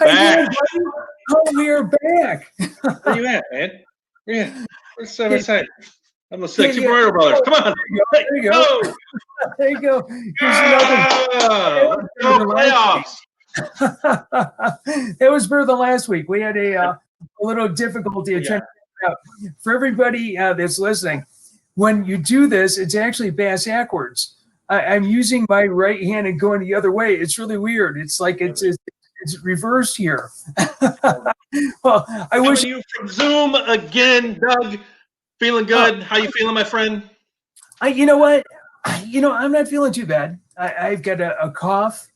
back. Oh, we're back. Where you at, man? Yeah. Where's 7 I'm the sexy Broyer brothers. Come on. There you go. There you go. Here's Let's go playoffs. It was better than last week. We had a little difficulty trying to figure it out. For everybody that's listening, when you do this, it's actually backwards. I'm using my right hand and going the other way. It's really weird. It's like it's reversed here. Well, I wish you from Zoom again, Doug. Feeling good? How you feeling, my friend? You know what? I'm not feeling too bad. I've got a cough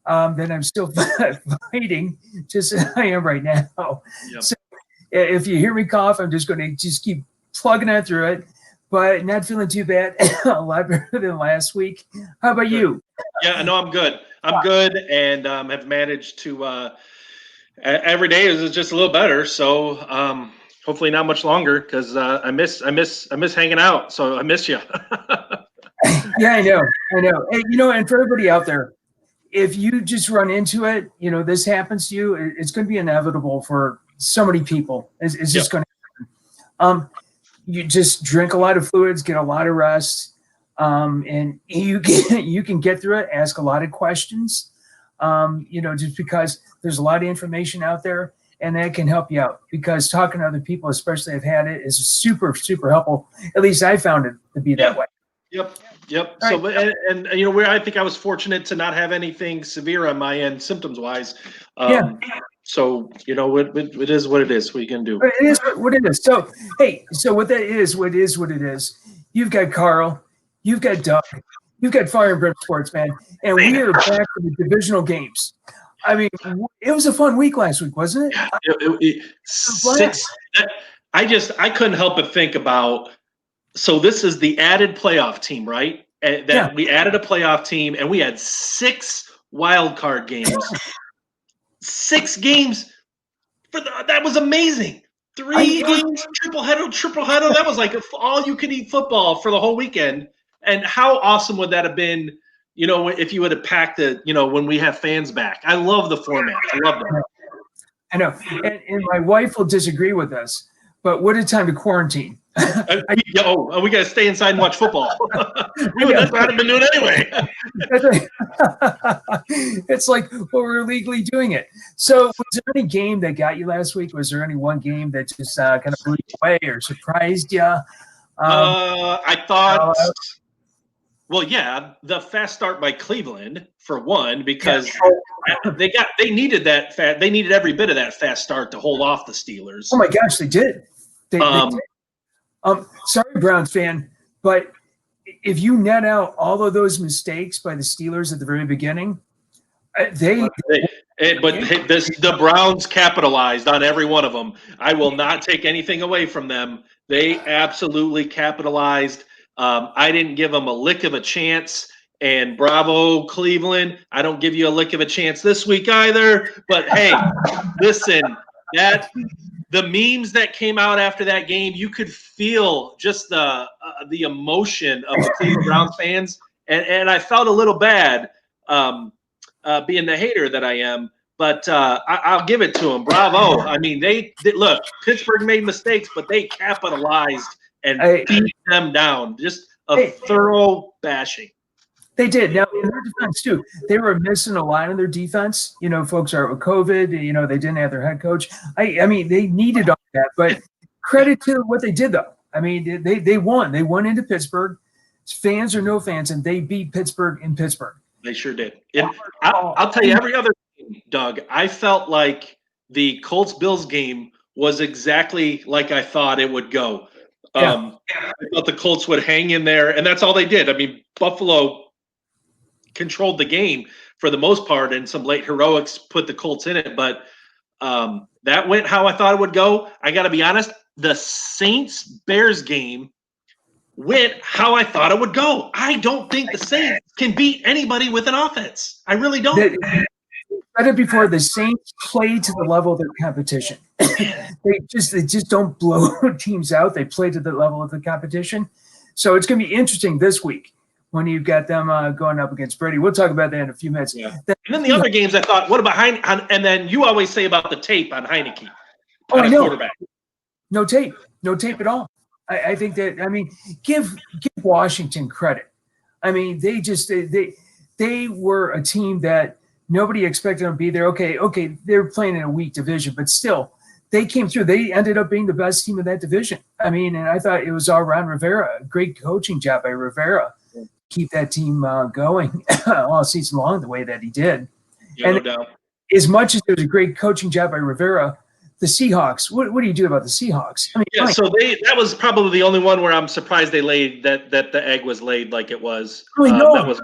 that I'm still fighting, just as I am right now. Yep. So if you hear me cough, I'm just going to just keep plugging on through it. But not feeling too bad. A lot better than last week. How about you? Yeah, no, I'm good. I'm good, and have managed to every day is just a little better. So hopefully not much longer, because I miss hanging out. So I miss you. Yeah, I know. Hey, and for everybody out there, if you just run into it, this happens to you, it's going to be inevitable for so many people. It's just going to happen. You just drink a lot of fluids, get a lot of rest, and you can get through it. Ask a lot of questions, just because there's a lot of information out there, and that can help you out. Because talking to other people, especially have had it, is super, super helpful. At least I found it to be that way. Yep. So, right. and where I think I was fortunate to not have anything severe on my end, symptoms wise. So, it is what it is. What you can do. It is what it is. So, hey, what that is, what it is. You've got Carl, you've got Doug, you've got Fire and Brimm Sports, man, and we are back to the divisional games. I mean, it was a fun week last week, wasn't it? I couldn't help but think about. So this is the added playoff team, right? We added a playoff team, and we had 6 wild card games. 6 games that was amazing. 3 games, triple header. That was like all you could eat football for the whole weekend. And how awesome would that have been? If you would have packed it. When we have fans back. I love the format. I love that. I know, and my wife will disagree with us, but what a time to quarantine. We got to stay inside and watch football. That's what I've been doing anyway. It's like, we're legally doing it. So was there any game that got you last week? Was there any one game that just kind of blew you away or surprised you? I thought, the fast start by Cleveland, for one, because they needed that they needed every bit of that fast start to hold off the Steelers. Oh my gosh, they did. They did. Sorry, Browns fan, but if you net out all of those mistakes by the Steelers at the very beginning, the Browns capitalized on every one of them. I will not take anything away from them. They absolutely capitalized. I didn't give them a lick of a chance. And bravo, Cleveland. I don't give you a lick of a chance this week either. But hey, listen, the memes that came out after that game, you could feel just the emotion of the Cleveland Browns fans, and I felt a little bad being the hater that I am, but I'll give it to them. Bravo! I mean, they look. Pittsburgh made mistakes, but they capitalized and beat them down. Just a thorough bashing. They did. Now, in their defense, too, they were missing a lot in their defense. Folks are with COVID. They didn't have their head coach. I mean, they needed all that. But credit to what they did, though. I mean, they won. They won into Pittsburgh. Fans or no fans, and they beat Pittsburgh in Pittsburgh. They sure did. And I'll tell you, every other game, Doug, I felt like the Colts-Bills game was exactly like I thought it would go. I thought the Colts would hang in there, and that's all they did. I mean, Buffalo controlled the game for the most part, and some late heroics put the Colts in it, but that went how I thought it would go. I got to be honest, the Saints-Bears game went how I thought it would go. I don't think the Saints can beat anybody with an offense. I really don't. Said it before, the Saints play to the level of their competition. They just don't blow teams out. They play to the level of the competition. So it's going to be interesting this week when you've got them going up against Brady. We'll talk about that in a few minutes. Yeah. And then the other games, I thought, what about Heineke? And then you always say about the tape on Heineke. Oh, I know. Quarterback. No tape at all. I think that, I mean, give Washington credit. I mean, they were a team that nobody expected them to be there. Okay, they're playing in a weak division, but still, they came through. They ended up being the best team in that division. I mean, and I thought it was all around Rivera. Great coaching job by Rivera. Keep that team going all season long the way that he did. Yeah, and no doubt. As much as there was a great coaching job by Rivera, the Seahawks, what do you do about the Seahawks? I mean, yeah, so that was probably the only one where I'm surprised they laid that the egg was laid like it was. I know. That was.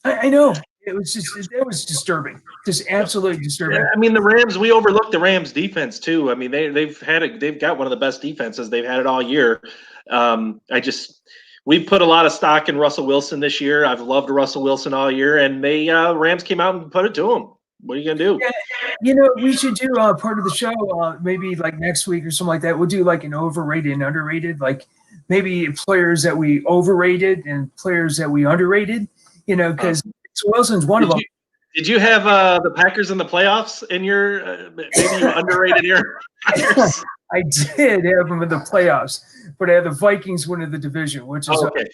I know. It was disturbing, just absolutely disturbing. Yeah, I mean, the Rams. We overlooked the Rams defense too. I mean, they've got one of the best defenses. They've had it all year. We've put a lot of stock in Russell Wilson this year. I've loved Russell Wilson all year, and they Rams came out and put it to him. What are you gonna do? Yeah, we should do part of the show maybe like next week or something like that. We'll do like an overrated and underrated, like maybe players that we overrated and players that we underrated. Because Wilson's one of them. Did you have the Packers in the playoffs in your maybe you underrated your Packers? I did have them in the playoffs, but I had the Vikings winning the division, which is a big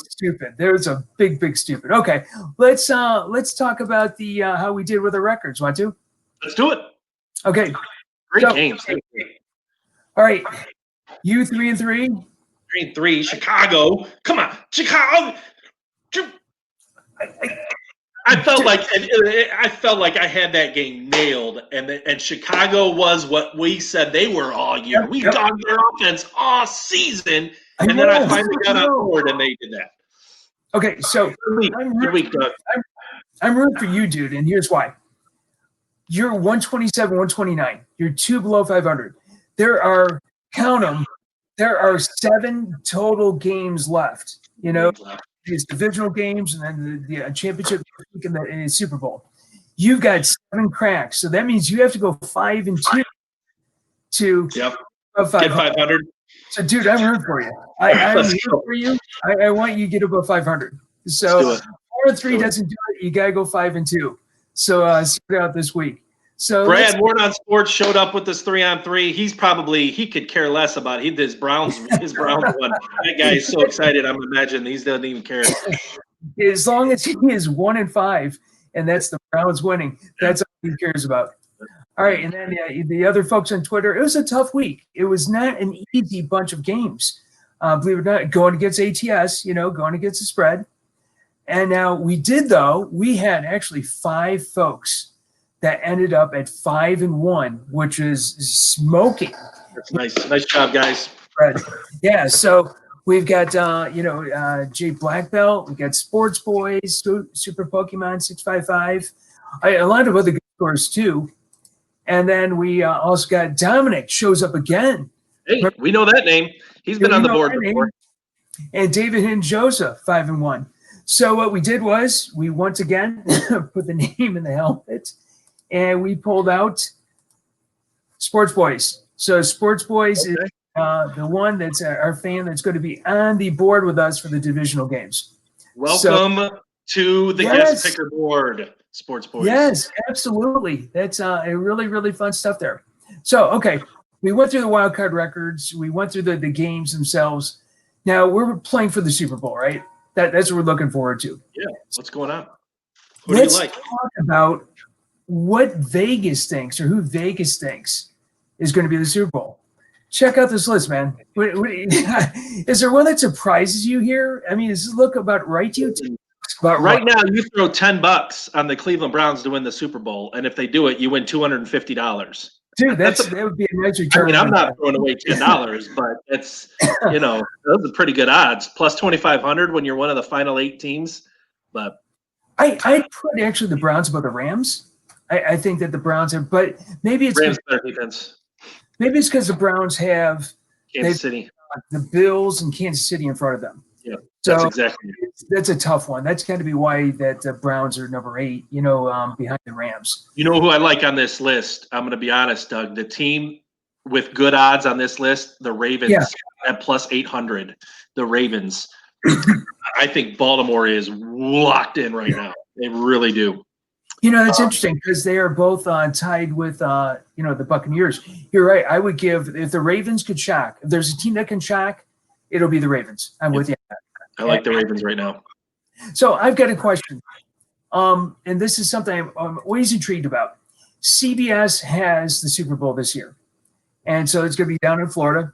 stupid. There's a big stupid. Okay, let's talk about the how we did with the records. Want to? Let's do it. Okay. Great games. All right. You 3-3. 3-3. Chicago. Come on, Chicago. I felt like I had that game nailed, and Chicago was what we said they were all year. We dogged their offense all season, and then I finally got on board, and they did that. Okay, so I'm rooting for you, dude, and here's why. You're 127, 129. You're 2 below 500. There are, count them, there are 7 total games left, these divisional games and then the championship and the Super Bowl. You've got 7 cracks. So that means you have to go 5-2 to get 500. So, dude, I'm rooting for you. I'm rooting for you. I want you to get above 500. So 4-3 doesn't do it. You got to go 5-2. So start out this week. So Brad Ward on Sports showed up with this 3-on-3. He could care less about his Browns one. That guy is so excited. I'm imagining he doesn't even care. As long as he is 1-5, and that's the Browns winning, that's all he cares about. All right, and then the other folks on Twitter, it was a tough week. It was not an easy bunch of games. Believe it or not, going against ATS, going against the spread. And now we had actually 5 folks that ended up at 5-1, which is smoking. That's nice. Nice job, guys. Right. Yeah. So we've got Jay Black Belt. We got Sports Boys, Super Pokemon 655. A lot of other good scores too. And then we also got Dominic shows up again. Hey, we know that name. He's been on the board before. And David and Joseph 5-1. So what we did was we once again put the name in the helmet. And we pulled out Sports Boys. So Sports Boys is the one that's our fan that's going to be on the board with us for the divisional games. Welcome to the guest picker board, Sports Boys. Yes, absolutely. That's a really, really fun stuff there. So, okay, we went through the wild card records. We went through the games themselves. Now we're playing for the Super Bowl, right? That's what we're looking forward to. Yeah. What's going on? Let's talk about what Vegas thinks or who Vegas thinks is going to be the Super Bowl. Check out this list, man. Is there one that surprises you here? I mean, does it look about right to you? Right now, you throw $10 on the Cleveland Browns to win the Super Bowl, and if they do it, you win $250. Dude, that would be a nice return. I mean, I'm not throwing away $10, but it's those are pretty good odds. Plus 2,500 when you're one of the final 8 teams. But I put actually the Browns above the Rams. I think that the Browns have, but maybe it's Rams better defense. Maybe it's because the Browns have Kansas City, the Bills, and Kansas City in front of them. Yeah, that's a tough one. That's got to be why that the Browns are number 8. Behind the Rams. You know who I like on this list? I'm going to be honest, Doug. The team with good odds on this list, the Ravens at plus 800. The Ravens. I think Baltimore is locked in right now. They really do. You know, that's interesting because they are both tied with, the Buccaneers. You're right. I would give, if the Ravens could shock, if there's a team that can shock, it'll be the Ravens. I'm with you. I like the Ravens right now. So I've got a question. And this is something I'm always intrigued about. CBS has the Super Bowl this year. And so it's going to be down in Florida.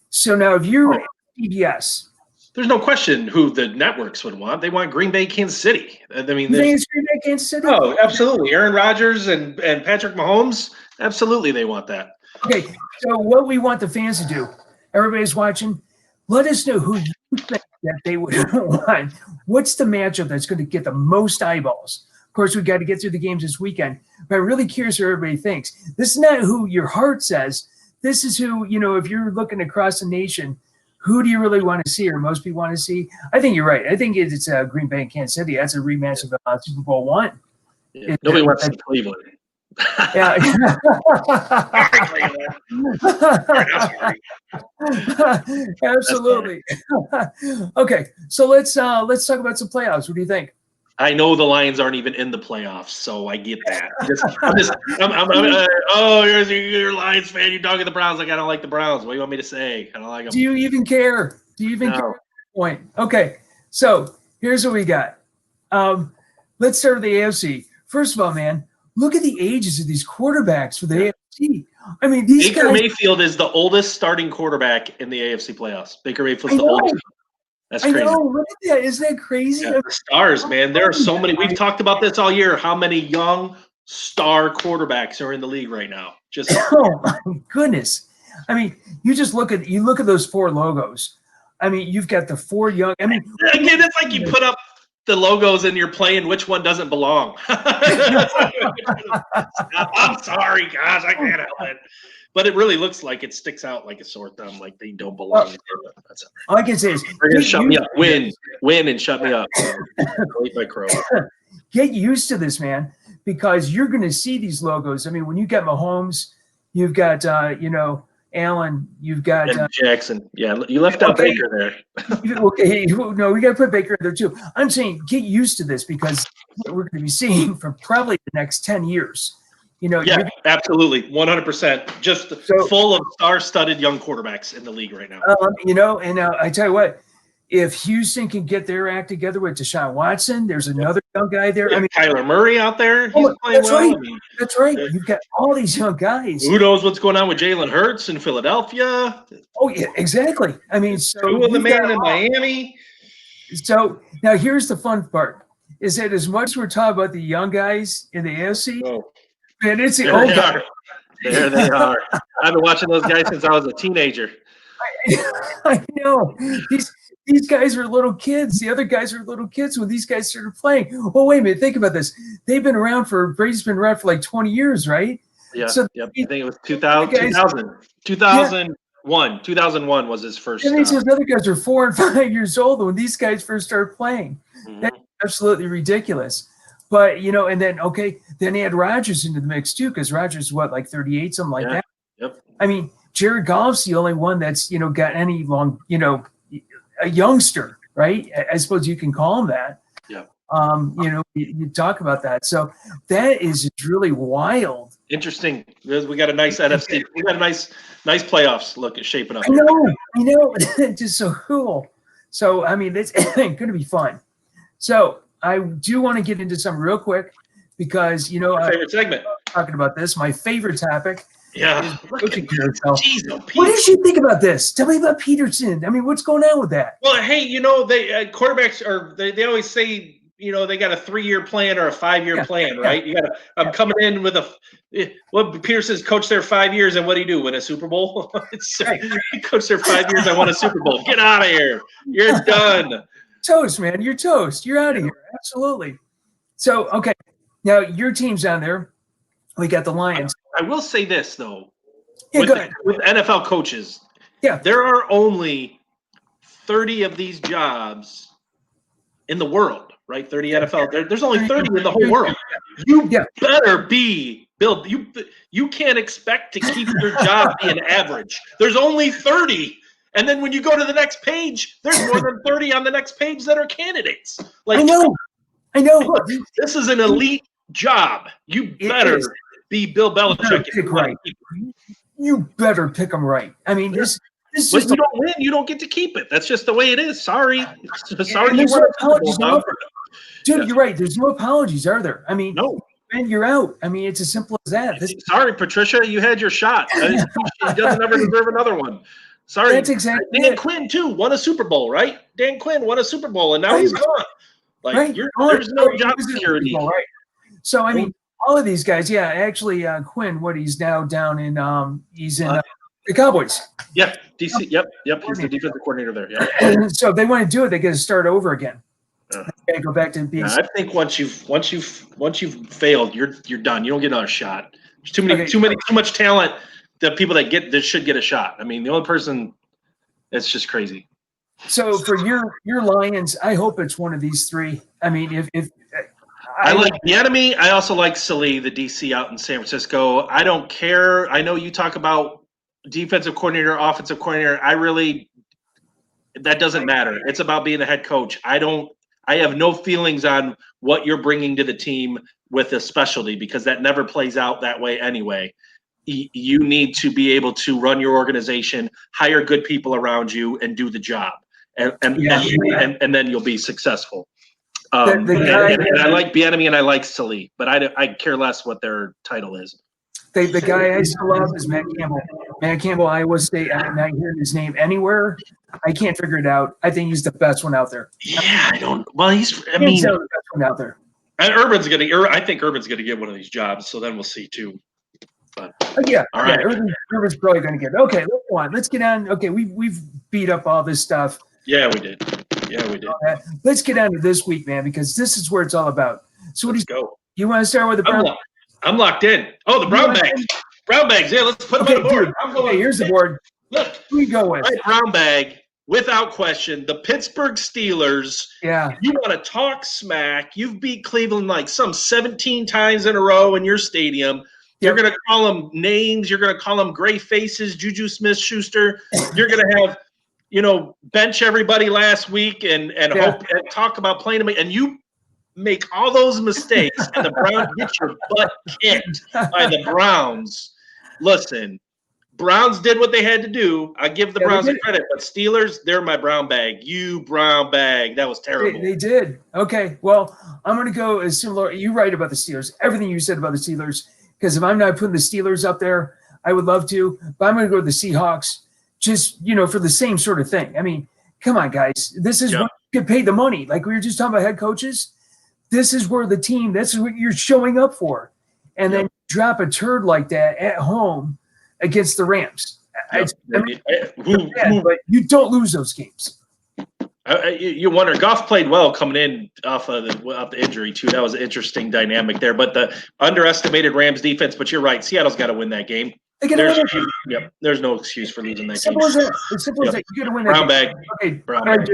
So now if you're CBS, there's no question who the networks would want. They want Green Bay, Kansas City. I mean, you think it's Green Bay, Kansas City? Oh, absolutely. Aaron Rodgers and Patrick Mahomes, absolutely they want that. Okay, so what we want the fans to do, everybody's watching, let us know who you think that they would want. What's the matchup that's going to get the most eyeballs? Of course, we've got to get through the games this weekend, but I'm really curious what everybody thinks. This is not who your heart says. This is who, if you're looking across the nation, who do you really want to see, or most people want to see? I think you're right. I think it's Green Bay and Kansas City. That's a rematch of Super Bowl I. Yeah, nobody wants to see Cleveland. Yeah. Absolutely. Okay, so let's talk about some playoffs. What do you think? I know the Lions aren't even in the playoffs, so I get that. Here's your Lions fan. You're dogging the Browns. Like, I don't like the Browns. What do you want me to say? I don't like them. Do you even care? Care at this point? Okay, so here's what we got. Let's start with the AFC. First of all, man, look at the ages of these quarterbacks for the AFC. I mean, these Baker Mayfield is the oldest starting quarterback in the AFC playoffs. Baker Mayfield's the oldest. That's crazy. I know. Look at that. Isn't that crazy? Yeah, the stars, man. There are so many. We've talked about this all year. How many young star quarterbacks are in the league right now? Oh my goodness. I mean, you look at those four logos. I mean, you've got the four young. I mean, again, it's like you put up the logos and you're playing which one doesn't belong. I'm sorry, gosh, I can't help it. But it really looks like it sticks out like a sore thumb, like they don't belong. That's all I can say is, they're gonna shut me up. Win, and shut me up. My crow. Get used to this, man, because you're going to see these logos. I mean, when you got Mahomes, you've got Allen, you've got Jackson. Yeah, you left out Baker there. Okay, no, we got to put Baker in there too. I'm saying get used to this because we're going to be seeing for probably the next 10 years. Yeah, absolutely, 100%. Just full of star-studded young quarterbacks in the league right now. And I tell you what, if Houston can get their act together with Deshaun Watson, there's another young guy there. I mean, Kyler Murray out there, he's playing well. Right. That's right. You've got all these young guys. Who knows what's going on with Jalen Hurts in Philadelphia? Oh yeah, exactly. I mean, who was the man in Miami? So now here's the fun part: is that as much as we're talking about the young guys in the AFC. Man, it's the old guys. There they are. I've been watching those guys since I was a teenager. I know. These guys are little kids. The other guys are little kids when these guys started playing. Well, wait a minute. Think about this. Brady's been around for like 20 years, right? Yeah. So I think it was 2001. 2001 was his first. And those other guys are 4 and 5 years old when these guys first started playing. Mm-hmm. That's absolutely ridiculous. But, and then he had Rodgers into the mix too, because Rodgers is like 38, something like that. Yep. I mean, Jared Goff's the only one that's, got any long, a youngster, right? I suppose you can call him that. Yeah. You talk about that. So that is really wild. Interesting. We got a nice NFC. We got a nice playoffs shaping up. I know. It's just so cool. So, I mean, it's going to be fun. So, I do want to get into some real quick because, favorite segment. Talking about this, my favorite topic. Yeah. What did you think about this? Tell me about Peterson. I mean, what's going on with that? Well, hey, they quarterbacks they always say, they got a 3-year plan or a 5-year plan, right? I'm coming in with Peterson's coached there 5 years, and what do you do? Win a Super Bowl? He coached there 5 years, I won a Super Bowl. Get out of here. You're done. Toast, man. You're toast. You're out of here. Absolutely. So, okay. Now, your team's down there. We got the Lions. I will say this, though. Yeah, go ahead. With NFL coaches, there are only 30 of these jobs in the world, right? 30 NFL. There's only 30 in the whole world. You better be, Bill, you can't expect to keep your job being average. There's only 30. And then when you go to the next page, there's more than 30 on the next page that are candidates. Like, I know. Look, this is an elite job. You better be Bill Belichick. Pick right. You better pick them right. I mean, this when you don't win, you don't get to keep it. That's just the way it is. Sorry. Sorry. There's no apologies. Dude, you're right. There's no apologies, are there? I mean, no. And you're out. I mean, it's as simple as that. Sorry, Patricia, you had your shot. He doesn't ever deserve another one. Sorry. That's exactly Dan Quinn, too, won a Super Bowl, right? Dan Quinn won a Super Bowl, and now he's gone. Like, there's no job security. Right. So, I mean, all of these guys, actually, Quinn, he's now down in, he's in the Cowboys. Yeah, DC. Yep. He's the defensive coordinator there. Yeah. And so if they want to do it, they got to start over again. They got to go back to being. I think once you've failed, you're done. You don't get another shot. There's too much talent. The people that should get a shot. I mean, the only person that's just crazy. So for your Lions, I hope it's one of these three. I mean, if I like the enemy, I also like Saleh, the DC out in San Francisco. I don't care. I know you talk about defensive coordinator, offensive coordinator. That doesn't matter. It's about being a head coach. I have no feelings on what you're bringing to the team with a specialty because that never plays out that way anyway. You need to be able to run your organization, hire good people around you, and do the job, and then you'll be successful. And I like Bieniemy and I like Saleh, but I care less what their title is. The guy I still love is Matt Campbell. Matt Campbell, Iowa State. I'm not hearing his name anywhere. I can't figure it out. I think he's the best one out there. Yeah, I don't. Well, he's the best one out there. And I think Urban's gonna get one of these jobs. So then we'll see too. But all right. Urban's probably gonna get it. Okay, let's go on. Let's get on. Okay, we've beat up all this stuff. Yeah, we did. Let's get on to this week, man, because this is where it's all about. So let's go. You want to start with the Brown? I'm locked in. Oh, the brown bags. Brown bags. Yeah, let's put them on the board. Okay, here's the board. Look, who we go with? My brown bag, without question, the Pittsburgh Steelers. Yeah. You want to talk smack? You've beat Cleveland like some 17 times in a row in your stadium. You're going to call them names. You're going to call them gray faces, Juju Smith-Schuster. You're going to have, bench everybody last week and hope and talk about playing them. And you make all those mistakes and the Browns get your butt kicked by the Browns. Listen, Browns did what they had to do. I give the Browns credit, but Steelers, they're my brown bag. You brown bag. That was terrible. They did. Okay, well, I'm going to go as similar. You're right about the Steelers. Everything you said about the Steelers, because if I'm not putting the Steelers up there, I would love to, but I'm going to go with the Seahawks just, for the same sort of thing. I mean, come on, guys. This is what you could pay the money. Like we were just talking about head coaches. This is where this is what you're showing up for. And then drop a turd like that at home against the Rams. But you don't lose those games. You wonder. Goff played well coming in off the injury, too. That was an interesting dynamic there. But the underestimated Rams defense, but you're right. Seattle's got to win that game. There's no excuse for losing that game. Simple as that. As simple as that. You got to win that brown game. Bag. Okay, brown bag.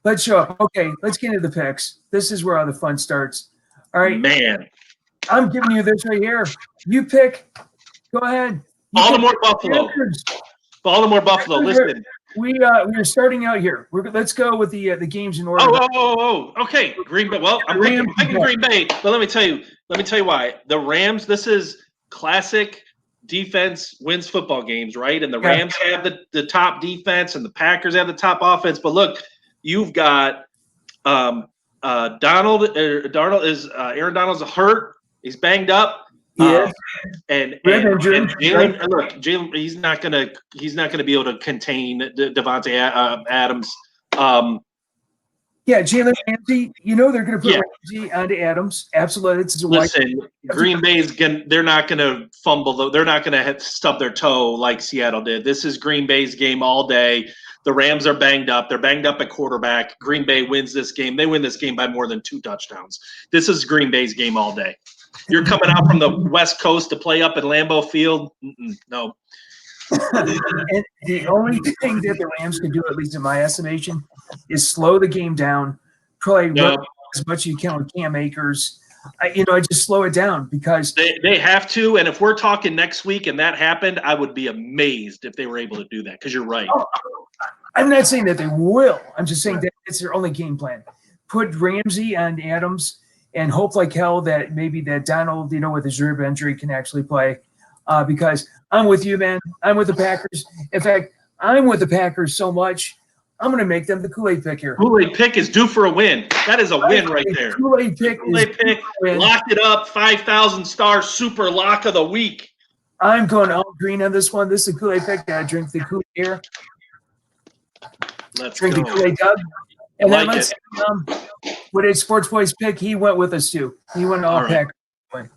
Let's show up. Okay, let's get into the picks. This is where all the fun starts. All right. Man. I'm giving you this right here. You pick. Go ahead. Baltimore Buffalo. Baltimore Buffalo. Listen. We're starting out here. Let's go with the games in order. Okay. Green Bay. Well, I'm picking Green Bay, but let me tell you why. The Rams, this is classic defense wins football games, right? And the Rams have the top defense and the Packers have the top offense. But look, you've got Aaron Donald's hurt. He's banged up. And Jalen, he's not gonna be able to contain Devontae Adams. Jalen Ramsey. They're gonna put Ramsey onto Adams. Absolutely. Listen, Green Bay's they're not gonna fumble though. They're not gonna stub their toe like Seattle did. This is Green Bay's game all day. The Rams are banged up. They're banged up at quarterback. Green Bay wins this game. They win this game by more than 2 touchdowns. This is Green Bay's game all day. You're coming out from the West Coast to play up at Lambeau Field? No. And the only thing that the Rams can do, at least in my estimation, is slow the game down, probably run as much as you can with Cam Akers. I just slow it down because they have to. And if we're talking next week and that happened, I would be amazed if they were able to do that because you're right. I'm not saying that they will. I'm just saying that it's their only game plan. Put Ramsey on Adams and hope like hell that maybe that Donald, with his rib injury can actually play. Because I'm with you, man. I'm with the Packers. In fact, I'm with the Packers so much, I'm going to make them the Kool-Aid pick here. Kool-Aid pick is due for a win. That is a win right there. Kool-Aid pick Locked it up. 5,000 star super lock of the week. I'm going all green on this one. This is a Kool-Aid pick. I drink the Kool-Aid here. Let's drink go. the Kool-Aid Doug. And like then let's with a Sports Boys pick, he went with us too. He went all Packers.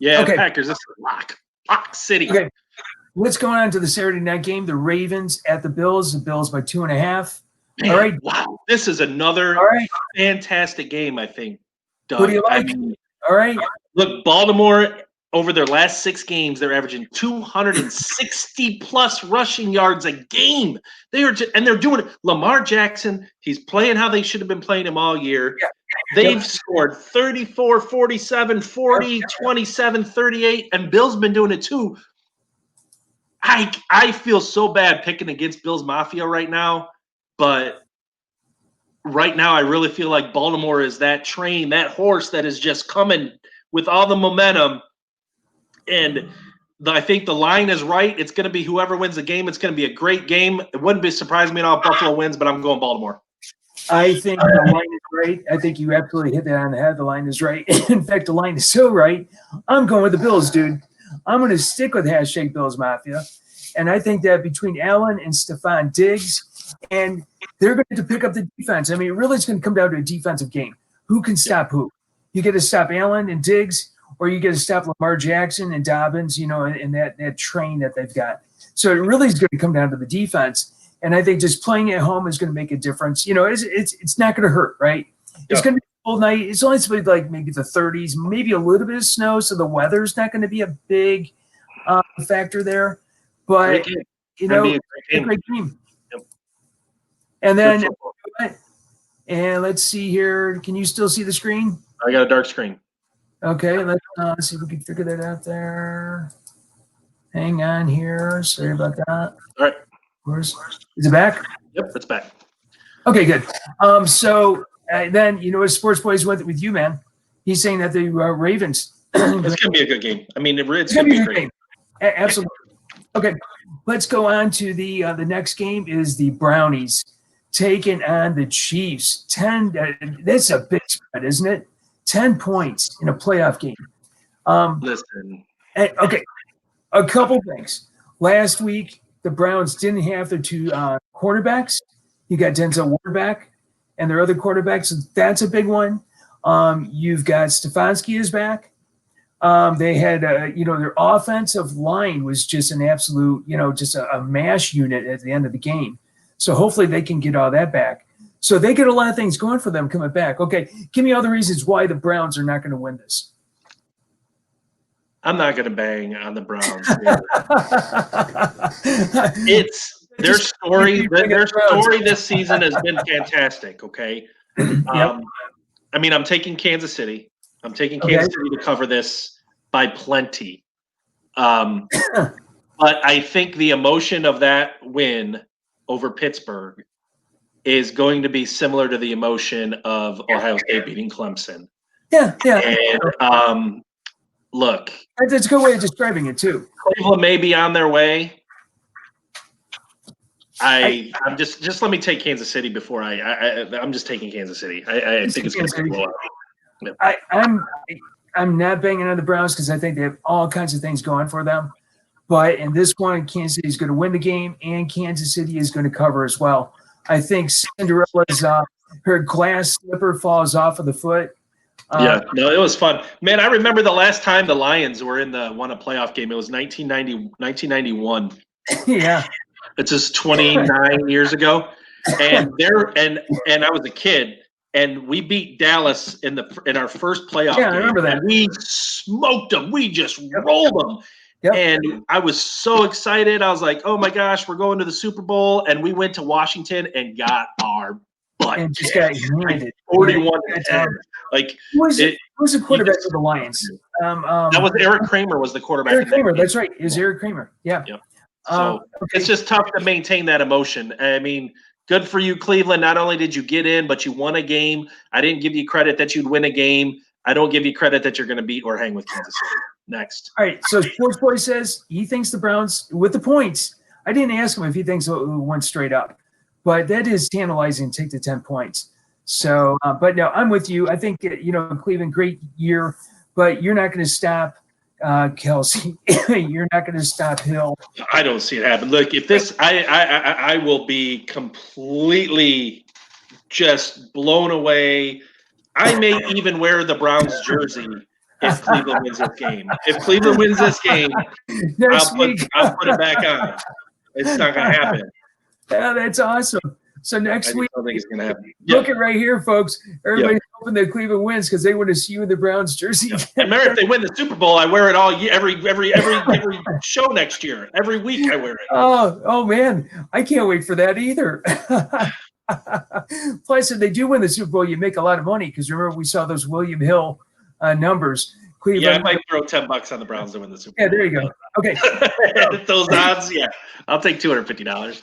Yeah, okay. Packers. This is lock city. Okay. Let's go on to the Saturday night game. The Ravens at the Bills. The Bills by 2.5. Man, all right. Wow. This is another fantastic game, I think, Doug. What do you like? All right. Look, Baltimore, over their last 6 games, they're averaging 260-plus rushing yards a game. They're doing it. Lamar Jackson, he's playing how they should have been playing him all year. Yeah. They've scored 34, 47, 40, 27, 38, and Bill's been doing it too. I feel so bad picking against Bills Mafia right now, but right now I really feel like Baltimore is that train, that horse that is just coming with all the momentum. And I think the line is right. It's going to be whoever wins the game. It's going to be a great game. It wouldn't be surprising me at all if Buffalo wins, but I'm going Baltimore. I think the line is right. I think you absolutely hit that on the head. The line is right. In fact, the line is so right. I'm going with the Bills, dude. I'm going to stick with hashtag Bills Mafia. And I think that between Allen and Stephon Diggs, and they're going to pick up the defense. I mean, really it's going to come down to a defensive game. Who can stop who? You get to stop Allen and Diggs, or you get to stop Lamar Jackson and Dobbins, and that train that they've got. So it really is going to come down to the defense. And I think just playing at home is going to make a difference. It's not going to hurt, right? It's going to be a cold night. It's only supposed to be like maybe the 30s, maybe a little bit of snow, so the weather's not going to be a big factor there. But, a great game. Yep. And then, and let's see here. Can you still see the screen? I got a dark screen. Okay, let's see if we can figure that out there. Hang on here. Sorry about that. All right. Is it back? Yep, it's back. Okay, good. So then, as Sports Boys went with you, man, he's saying that the Ravens. It's going to be a good game. I mean, it's going to be a great game. Absolutely. Okay, let's go on to the next game is the Brownies taking on the Chiefs. 10. That's a big spread, isn't it? 10 points in a playoff game. Listen. Okay, a couple things. Last week, the Browns didn't have their 2 quarterbacks. You got Denzel Ward back and their other quarterbacks. So that's a big one. You've got Stefanski is back. They had, their offensive line was just an absolute, just a mash unit at the end of the game. So hopefully they can get all that back. So they get a lot of things going for them coming back. Okay, give me all the reasons why the Browns are not going to win this. I'm not going to bang on the Browns. It's their story. Their story this season has been fantastic. Okay, I mean, I'm taking Kansas City. I'm taking Kansas City to cover this by plenty. But I think the emotion of that win over Pittsburgh is going to be similar to the emotion of Ohio State beating Clemson. Yeah. And look. That's a good way of describing it, too. Cleveland may be on their way. I'm just let me take Kansas City before I'm just taking Kansas City. I think it's going to blow out. Yep. I'm not banging on the Browns because I think they have all kinds of things going for them. But in this one, Kansas City is going to win the game, and Kansas City is going to cover as well. I think Cinderella's her glass slipper falls off of the foot. It was fun. Man, I remember the last time the Lions won a playoff game. It was 1991. Yeah. It's just 29 years ago. And I was a kid. And we beat Dallas in our first playoff game. I remember that. And we smoked them. We just rolled them. Yep. And I was so excited. I was like, oh, my gosh, we're going to the Super Bowl. And we went to Washington and got our butt. And just got handed. 41-10. Like, who was the quarterback for the Lions? That was Eric Kramer was the quarterback. Eric Kramer, that's right. It was Eric Kramer. Yeah. So it's just tough to maintain that emotion. I mean, Good for you, Cleveland. Not only did you get in, but you won a game. I didn't give you credit that you'd win a game. I don't give you credit that you're going to beat or hang with Kansas City. Next. All right. So Sports Boy says he thinks the Browns with the points. I didn't ask him if he thinks it went straight up, but that is tantalizing. Take the 10 points. So, but no, I'm with you. I think Cleveland, great year, but you're not going to stop Kelsey. You're not going to stop Hill. I don't see it happen. Look, if this, I will be completely just blown away. I may even wear the Browns jersey if Cleveland wins this game. If Cleveland wins this game, I'll put it back on. It's not going to happen. Yeah, that's awesome. So next week, I don't think it's going to happen. Look at right here, folks. Everybody's hoping that Cleveland wins because they want to see you in the Browns jersey. And remember, if they win the Super Bowl, I wear it all year, every show next year. Every week I wear it. Oh man, I can't wait for that either. Plus, if they do win the Super Bowl, you make a lot of money because remember we saw those William Hill numbers. Cleveland. Yeah, I might throw $10 on the Browns to win the Super Bowl. Yeah, there you go. Okay, those odds. Yeah, I'll take $250.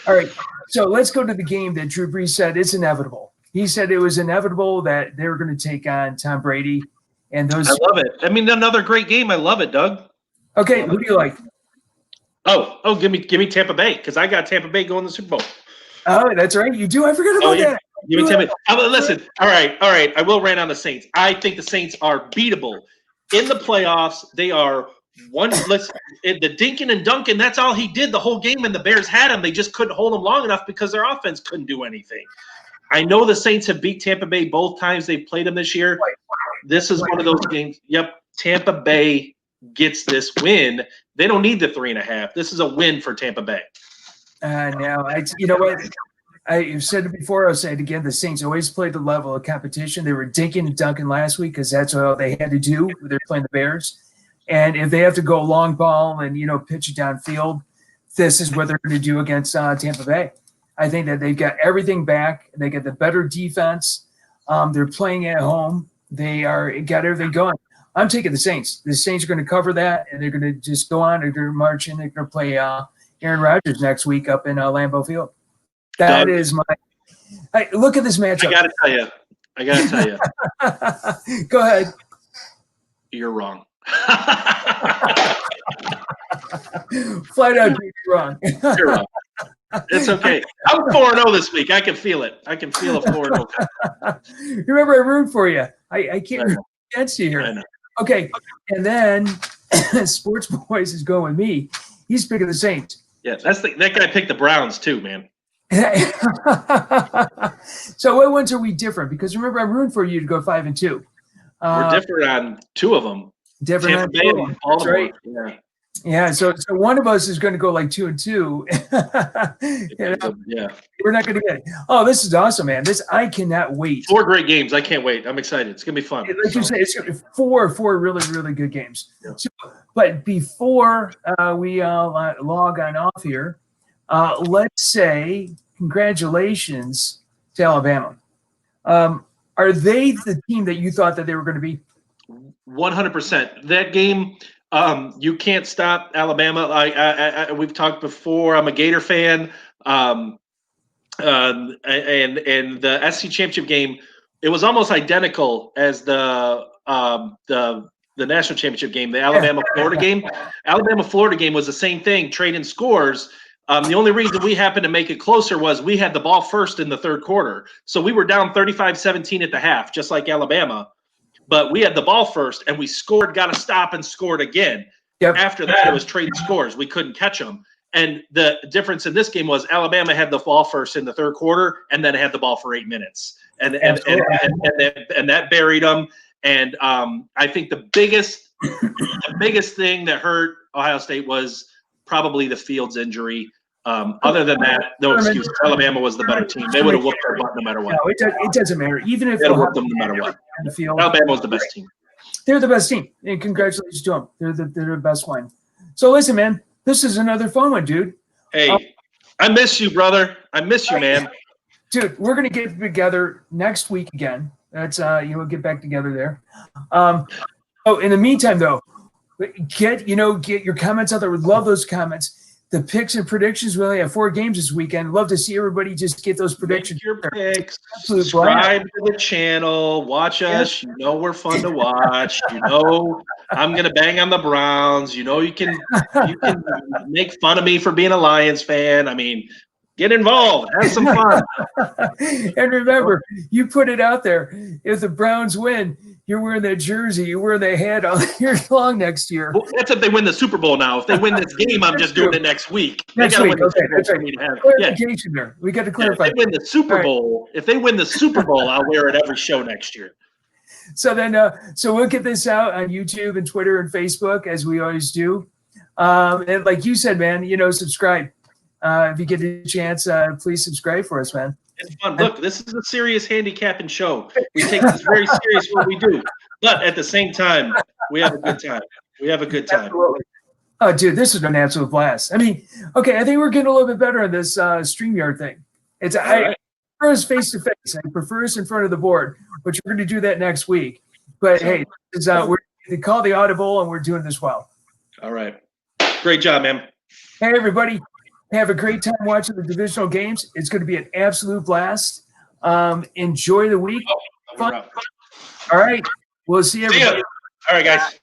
All right, so let's go to the game that Drew Brees said it's inevitable. He said it was inevitable that they were going to take on Tom Brady, and those. I love it. I mean, another great game. I love it, Doug. Okay, who do you like? Oh, give me Tampa Bay because I got Tampa Bay going to the Super Bowl. Oh, that's right. You do. I forgot about that. Give me Tampa Bay. Listen. All right. I will rant on the Saints. I think the Saints are beatable in the playoffs. They are. The dinking and dunking, that's all he did the whole game, and the Bears had him. They just couldn't hold him long enough because their offense couldn't do anything. I know the Saints have beat Tampa Bay both times they've played them this year. This is one of those games. Yep, Tampa Bay gets this win. They don't need the 3.5. This is a win for Tampa Bay. No, you know what? I've said it before. I'll say it again. The Saints always played the level of competition. They were dinking and dunking last week because that's all they had to do. They're playing the Bears. And if they have to go long ball and, pitch it downfield, this is what they're going to do against Tampa Bay. I think that they've got everything back. They got the better defense. They're playing at home. Got everything going. I'm taking the Saints. The Saints are going to cover that, and they're going to just go on. They're going to march in. They're going to play Aaron Rodgers next week up in Lambeau Field. That is my – look at this matchup. I got to tell you. Go ahead. You're wrong. Flat out, you're wrong. You're wrong. It's okay. I'm 4-0 this week. I can feel it. I can feel a 4-0. Remember, I root for you. I can't root against you here. Okay, and then Sports Boys is going with me. He's picking the Saints. Yeah, that guy picked the Browns too, man. So what ones are we different? Because remember, I'm rooting for you to go 5-2. We're different on two of them. Different on two of them. That's right. Yeah. So one of us is going to go like 2-2. Yeah. We're not going to get it. Oh, this is awesome, man. I cannot wait. 4 great games. I can't wait. I'm excited. It's going to be fun. Like you say, it's going to be four really, really good games. Yeah. So, but before we log on off here, let's say congratulations to Alabama. Are they the team that you thought that they were going to be? 100%. That game, you can't stop Alabama. We've talked before. I'm a Gator fan, and the SC championship game, it was almost identical as the national championship game, the Alabama-Florida game. Alabama-Florida game was the same thing, trading scores. The only reason we happened to make it closer was we had the ball first in the third quarter. So we were down 35-17 at the half, just like Alabama. But we had the ball first, and we scored, got a stop, and scored again. Yep. After that, it was trading scores. We couldn't catch them. And the difference in this game was Alabama had the ball first in the third quarter, and then had the ball for 8 minutes. And that buried them. And I think the biggest thing that hurt Ohio State was probably the Fields injury. Other than that, no excuse. Alabama was the better team. They would have whooped their butt no matter what. No, it doesn't matter. Even if they would have whooped them no matter what. The field, Alabama was the best team. They're the best team, and congratulations to them. They're the best one. So listen, man, this is another fun one, dude. Hey, I miss you, brother. I miss you, man. Dude, we're gonna get together next week again. That's we'll get back together there. In the meantime, though, get your comments out there. We love those comments. the picks and predictions. We only have 4 games this weekend. Love to see everybody just get those predictions. Make your picks. Absolute Subscribe to the channel. Watch us. You know we're fun to watch. You know I'm gonna bang on the Browns. You know you can make fun of me for being a Lions fan. I mean, get involved. Have some fun. And remember, you put it out there. If the Browns win, you're wearing that jersey. You wear the hat all year long next year. Well, that's if they win the Super Bowl now. If they win this game, I'm just doing it next week. Next week. Okay, that's right. Clarification there. We got to clarify. If they win the Super Bowl, if they win the Super Bowl, I'll wear it every show next year. So then, so we'll get this out on YouTube and Twitter and Facebook as we always do. And like you said, man, subscribe. If you get a chance, please subscribe for us, man. It's fun. Look, this is a serious handicapping show. We take this very serious what we do. But at the same time, we have a good time. Absolutely. Oh, dude, this is an absolute blast. I mean, okay, I think we're getting a little bit better on this StreamYard thing. I prefer us face-to-face. I prefer us in front of the board, but you're going to do that next week. But, hey, we call the audible, and we're doing this well. All right. Great job, man. Hey, everybody. Have a great time watching the divisional games. It's going to be an absolute blast. Enjoy the week. Fun. All right. We'll see everybody. All right, guys.